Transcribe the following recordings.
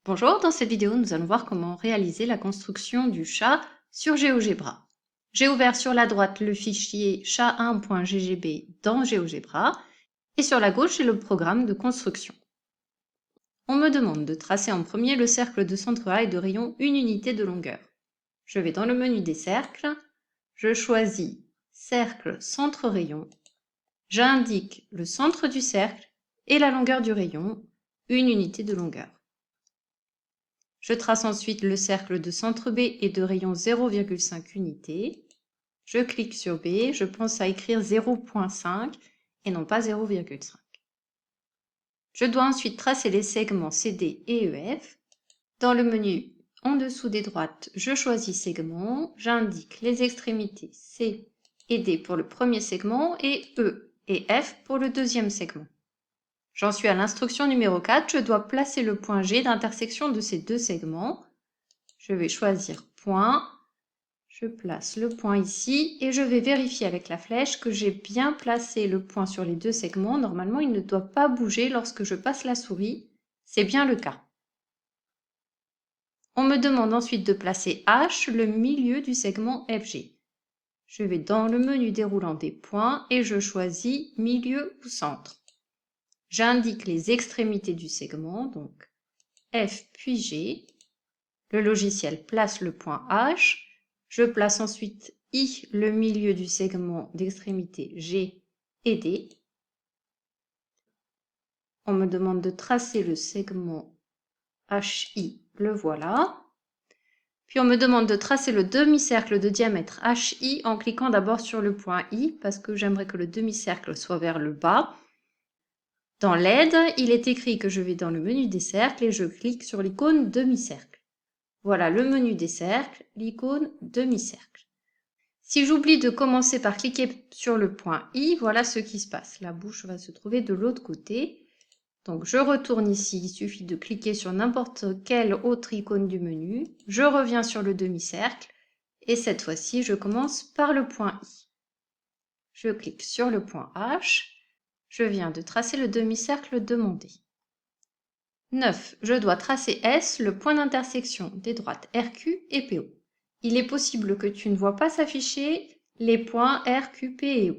Bonjour, dans cette vidéo, nous allons voir comment réaliser la construction du chat sur GeoGebra. J'ai ouvert sur la droite le fichier chat1.ggb dans GeoGebra et sur la gauche, j'ai le programme de construction. On me demande de tracer en premier le cercle de centre A et de rayon 1 unité de longueur. Je vais dans le menu des cercles, je choisis cercle centre rayon, j'indique le centre du cercle et la longueur du rayon, 1 unité de longueur. Je trace ensuite le cercle de centre B et de rayon 0,5 unité. Je clique sur B, je pense à écrire 0,5 et non pas 0,5. Je dois ensuite tracer les segments CD et EF. Dans le menu en dessous des droites, je choisis segment, j'indique les extrémités C et D pour le premier segment et E et F pour le deuxième segment. J'en suis à l'instruction numéro 4, je dois placer le point G d'intersection de ces deux segments. Je vais choisir point, je place le point ici et je vais vérifier avec la flèche que j'ai bien placé le point sur les deux segments. Normalement, il ne doit pas bouger lorsque je passe la souris. C'est bien le cas. On me demande ensuite de placer H, le milieu du segment FG. Je vais dans le menu déroulant des points et je choisis milieu ou centre. J'indique les extrémités du segment, donc F puis G. Le logiciel place le point H. Je place ensuite I, le milieu du segment d'extrémité G et D. On me demande de tracer le segment HI, le voilà. Puis on me demande de tracer le demi-cercle de diamètre HI en cliquant d'abord sur le point I parce que j'aimerais que le demi-cercle soit vers le bas. Dans l'aide, il est écrit que je vais dans le menu des cercles et je clique sur l'icône demi-cercle. Voilà le menu des cercles, l'icône demi-cercle. Si j'oublie de commencer par cliquer sur le point I, voilà ce qui se passe. La bouche va se trouver de l'autre côté. Donc je retourne ici, il suffit de cliquer sur n'importe quelle autre icône du menu. Je reviens sur le demi-cercle et cette fois-ci, je commence par le point I. Je clique sur le point H. Je viens de tracer le demi-cercle demandé. 9. Je dois tracer S, le point d'intersection des droites RQ et PO. Il est possible que tu ne vois pas s'afficher les points R, Q, P et O.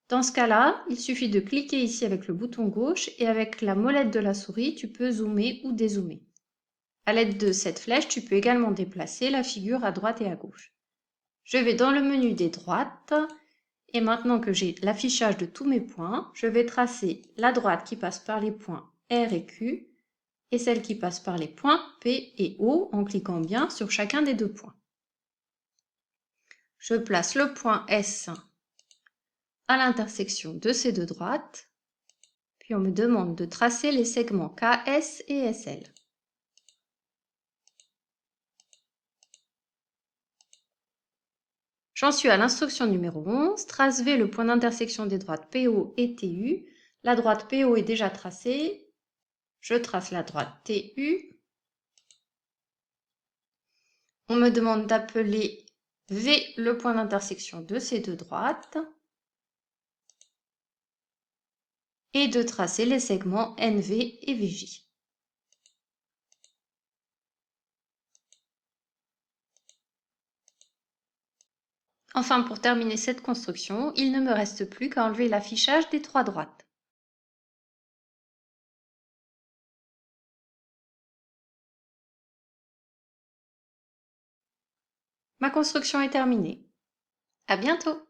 Dans ce cas-là, il suffit de cliquer ici avec le bouton gauche et avec la molette de la souris, tu peux zoomer ou dézoomer. À l'aide de cette flèche, tu peux également déplacer la figure à droite et à gauche. Je vais dans le menu des droites et maintenant que j'ai l'affichage de tous mes points, je vais tracer la droite qui passe par les points R et Q et celle qui passe par les points P et O en cliquant bien sur chacun des deux points. Je place le point S à l'intersection de ces deux droites, puis on me demande de tracer les segments KS et SL. J'en suis à l'instruction numéro 11, trace V le point d'intersection des droites PO et TU. La droite PO est déjà tracée, je trace la droite TU. On me demande d'appeler V le point d'intersection de ces deux droites et de tracer les segments NV et VJ. Enfin, pour terminer cette construction, il ne me reste plus qu'à enlever l'affichage des trois droites. Ma construction est terminée. À bientôt!